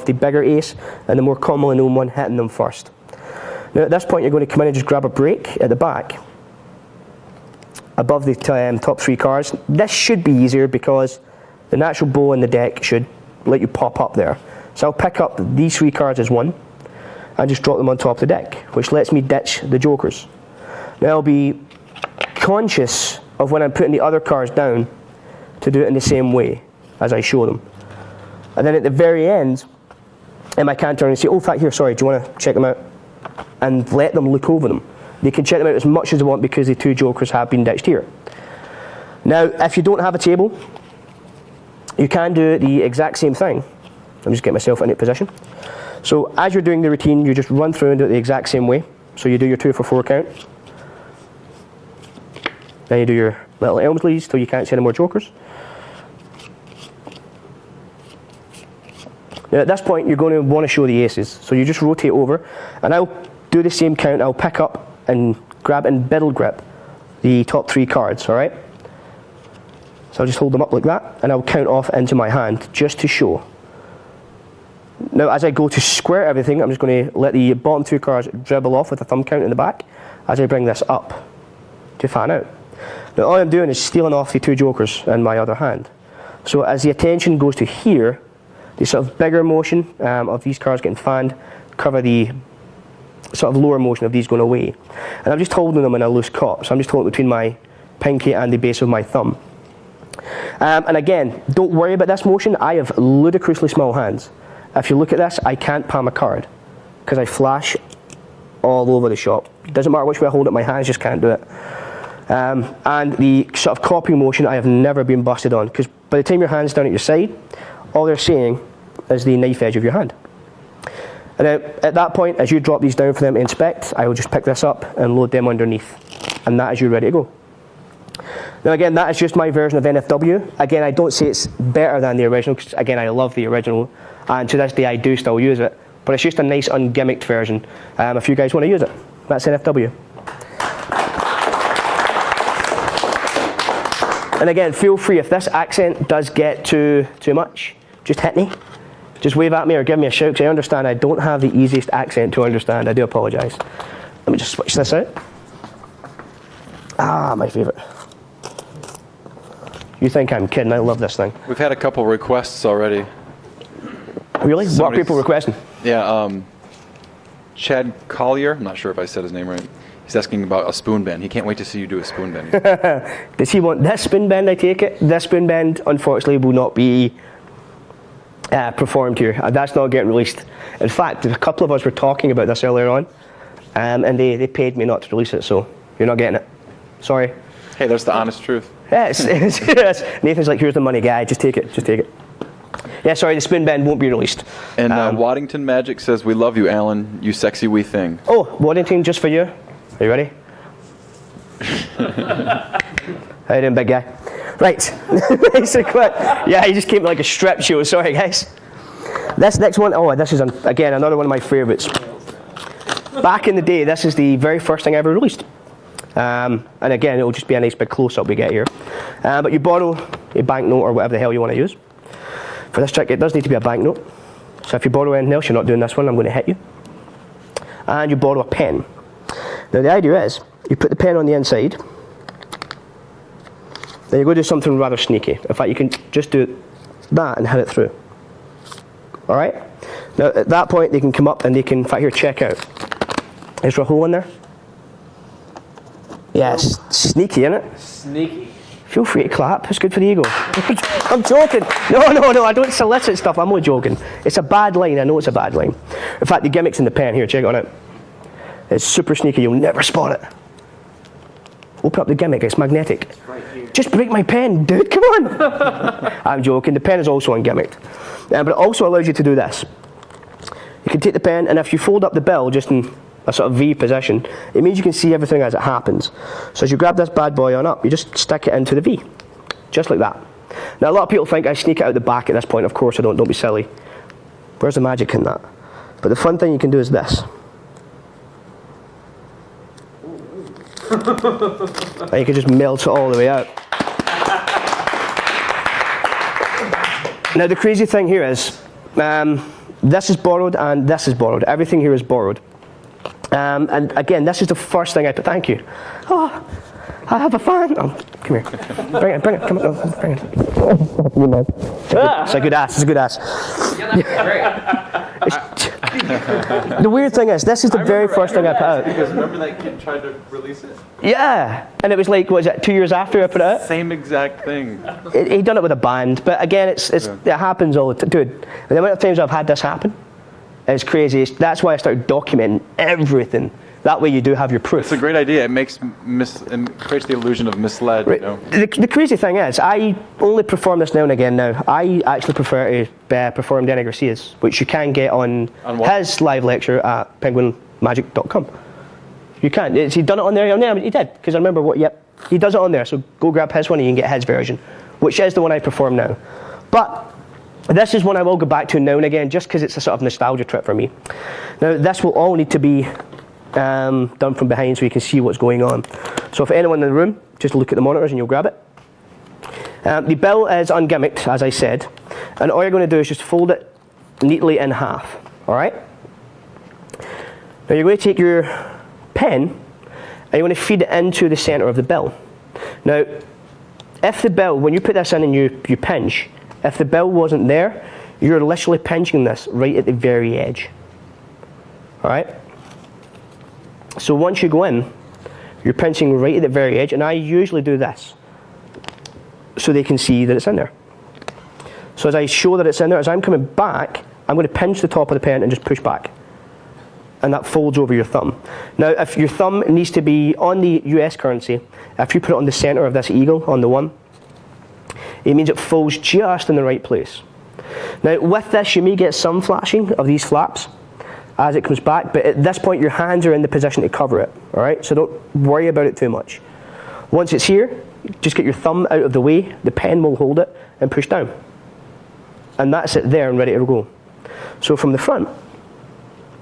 the bigger ace and the more commonly known one hitting them first. Now at this point you're going to come in and just grab a break at the back above the top 3 cards. This should be easier because the natural bow in the deck should let you pop up there. So I'll pick up these 3 cards as one and just drop them on top of the deck, which lets me ditch the jokers. Now I'll be conscious of when I'm putting the other cards down to do it in the same way as I show them. And then at the very end, I can turn and say, oh, in fact, here, sorry, do you want to check them out? And let them look over them. They can check them out as much as they want because the 2 jokers have been ditched here. Now, if you don't have a table, you can do the exact same thing. I'm just getting myself in a position. So as you're doing the routine, you just run through and do it the exact same way. So you do your 2 for 4 count. Then you do your little Elmsleys till you can't see any more jokers. Now at this point you're going to want to show the aces, so you just rotate over and I'll do the same count. I'll pick up and grab and biddle grip the top 3 cards, alright? So I'll just hold them up like that and I'll count off into my hand just to show. Now as I go to square everything, I'm just going to let the bottom 2 cards dribble off with a thumb count in the back as I bring this up to fan out. Now all I'm doing is stealing off the 2 jokers in my other hand. So as the attention goes to here, the sort of bigger motion of these cards getting fanned cover the sort of lower motion of these going away. And I'm just holding them in a loose cup, so I'm just holding between my pinky and the base of my thumb. And again, don't worry about this motion. I have ludicrously small hands. If you look at this, I can't palm a card because I flash all over the shop. It doesn't matter which way I hold it, my hands just can't do it. And the sort of copying motion I have never been busted on, because by the time your hand's down at your side, all they're seeing is the knife edge of your hand. And then at that point, as you drop these down for them to inspect, I will just pick this up and load them underneath. And that is you ready to go. Now again, that is just my version of NFW. Again, I don't say it's better than the original, because again, I love the original. And to this day, I do still use it. But it's just a nice, ungimmicked version, if you guys want to use it. That's NFW. And again, feel free, if this accent does get too much, just hit me. Just wave at me or give me a shout, because I understand I don't have the easiest accent to understand. I do apologise. Let me just switch this out. Ah, my favourite. You think I'm kidding, I love this thing. We've had a couple requests already. Really? What are people requesting? Yeah, Chad Collier, I'm not sure if I said his name right. He's asking about a spoon bend. He can't wait to see you do a spoon bend. Does he want this spoon bend, I take it? This spoon bend, unfortunately, will not be performed here. That's not getting released. In fact, a couple of us were talking about this earlier on, and they paid me not to release it, so you're not getting it. Sorry. Hey, that's the honest truth. Yes. Nathan's like, here's the money, guy. Just take it. Just take it. Yeah, sorry, the spoon bend won't be released. And Waddington Magic says, we love you, Alan, you sexy wee thing. Oh, Waddington, just for you. Are you ready? How you doing, big guy? Right. Nice and quick. Yeah, he just came like a strip show. Sorry, guys. This next one, oh, this is, again, another one of my favourites. Back in the day, this is the very first thing I ever released. And again, it'll just be a nice big close-up we get here. But you borrow a banknote or whatever the hell you want to use. For this trick, it does need to be a banknote. So if you borrow anything else, you're not doing this one, I'm going to hit you. And you borrow a pen. Now the idea is, you put the pen on the inside, then you're going to do something rather sneaky. In fact, you can just do that and hit it through. Alright? Now at that point, they can come up and they can, in fact here, check out. Is there a hole in there? Yes, sneaky, isn't it? Sneaky. Feel free to clap, it's good for the ego. I'm joking. No, I don't solicit stuff, I'm only joking. It's a bad line, I know it's a bad line. In fact, the gimmick's in the pen, here, check it on it. It's super sneaky, you'll never spot it. Open up the gimmick, it's magnetic. Right here. Just break my pen, dude, come on. I'm joking, the pen is also ungimmicked. But it also allows you to do this. You can take the pen, and if you fold up the bill just in a sort of V position, it means you can see everything as it happens. So as you grab this bad boy on up, you just stick it into the V, just like that. Now a lot of people think I sneak it out the back at this point. Of course I don't be silly. Where's the magic in that? But the fun thing you can do is this. And you can just melt it all the way out. Now the crazy thing here is, this is borrowed and this is borrowed. Everything here is borrowed. And again, this is the first thing I put. Thank you. Oh, I have a fan. Oh, come here. Bring it. Come on. Oh, bring it. It's a good ass. It's a good ass. The weird thing is, this is the very first thing I put out. Because remember that kid tried to release it? Yeah, and it was like, what is it, 2 years after I put it out? Same exact thing. He'd done it with a band, but again, it happens all the time. Dude, the amount of times I've had this happen is crazy. That's why I started documenting everything. That way you do have your proof. It's a great idea. It makes and creates the illusion of misled. Right. You know? The crazy thing is, I only perform this now and again now. I actually prefer to perform Danny Garcia's, which you can get on his live lecture at penguinmagic.com. You can. He done it on there? Yeah, he did, because I remember he does it on there, so go grab his one and you can get his version, which is the one I perform now. But this is one I will go back to now and again, just because it's a sort of nostalgia trip for me. Now, this will all need to be done from behind so you can see what's going on. So for anyone in the room, just look at the monitors and you'll grab it. The bill is ungimmicked, as I said, and all you're going to do is just fold it neatly in half, all right? Now you're going to take your pen and you're going to feed it into the center of the bill. Now, if the bill, when you put this in and you pinch, if the bill wasn't there, you're literally pinching this right at the very edge, all right? So once you go in, you're pinching right at the very edge, and I usually do this so they can see that it's in there. So as I show that it's in there, as I'm coming back, I'm going to pinch the top of the pen and just push back. And that folds over your thumb. Now, if your thumb needs to be on the US currency, if you put it on the center of this eagle, on the 1, it means it folds just in the right place. Now, with this, you may get some flashing of these flaps as it comes back, but at this point your hands are in the position to cover it, all right? So don't worry about it too much. Once it's here, just get your thumb out of the way, the pen will hold it, and push down. And that's it there and ready to go. So from the front,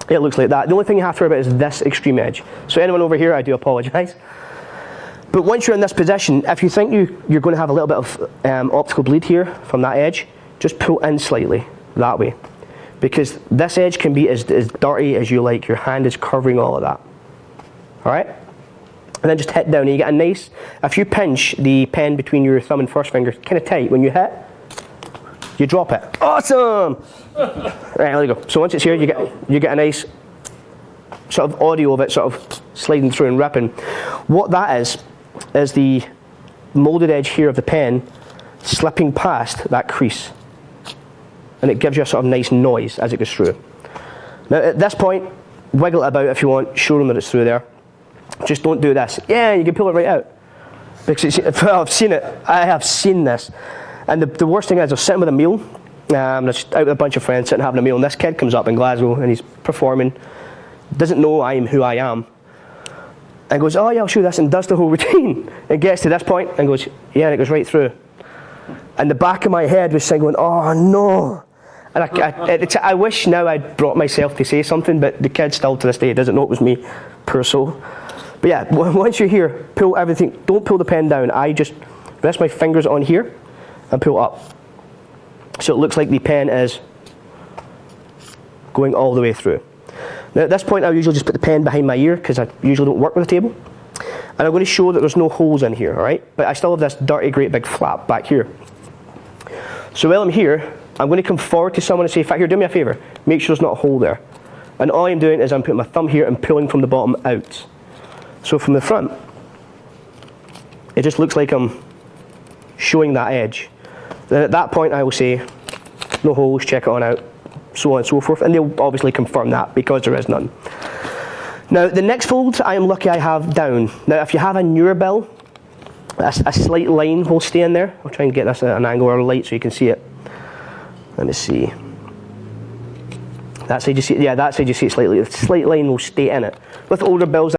it looks like that. The only thing you have to worry about is this extreme edge. So anyone over here, I do apologise. But once you're in this position, if you think you're going to have a little bit of optical bleed here from that edge, just pull in slightly, that way. Because this edge can be as dirty as you like. Your hand is covering all of that. All right? And then just hit down and you get a nice, if you pinch the pen between your thumb and first finger kind of tight, when you hit, you drop it. Awesome! Right, there you go. So once it's here, you get a nice sort of audio of it sort of sliding through and ripping. What that is the molded edge here of the pen slipping past that crease. And it gives you a sort of nice noise as it goes through. Now at this point, wiggle it about if you want, show them that it's through there. Just don't do this. Yeah, you can pull it right out. Because I've seen it, I have seen this. And the worst thing is, I was sitting with a meal, out with a bunch of friends sitting having a meal, and this kid comes up in Glasgow and he's performing, doesn't know I'm who I am, and goes, oh yeah, I'll show you this, and does the whole routine. And gets to this point and goes, yeah, and it goes right through. And the back of my head was saying, oh no. And I wish now I'd brought myself to say something, but the kid still to this day doesn't know it was me, poor soul. But yeah, once you're here, pull everything, don't pull the pen down. I just rest my fingers on here and pull up. So it looks like the pen is going all the way through. Now at this point, I'll usually just put the pen behind my ear because I usually don't work with a table. And I'm going to show that there's no holes in here, all right? But I still have this dirty, great big flap back here. So while I'm here, I'm going to come forward to someone and say, here, do me a favour, make sure there's not a hole there. And all I'm doing is I'm putting my thumb here and pulling from the bottom out. So from the front, it just looks like I'm showing that edge. Then at that point I will say, no holes, check it on out, so on and so forth. And they'll obviously confirm that because there is none. Now the next fold I am lucky I have down. Now if you have a newer bill, a slight line will stay in there. I'll try and get this at an angle or a light so you can see it. Let me see. That's how you see it. Yeah, that's how you see it slightly. The slight line will stay in it. With older bills,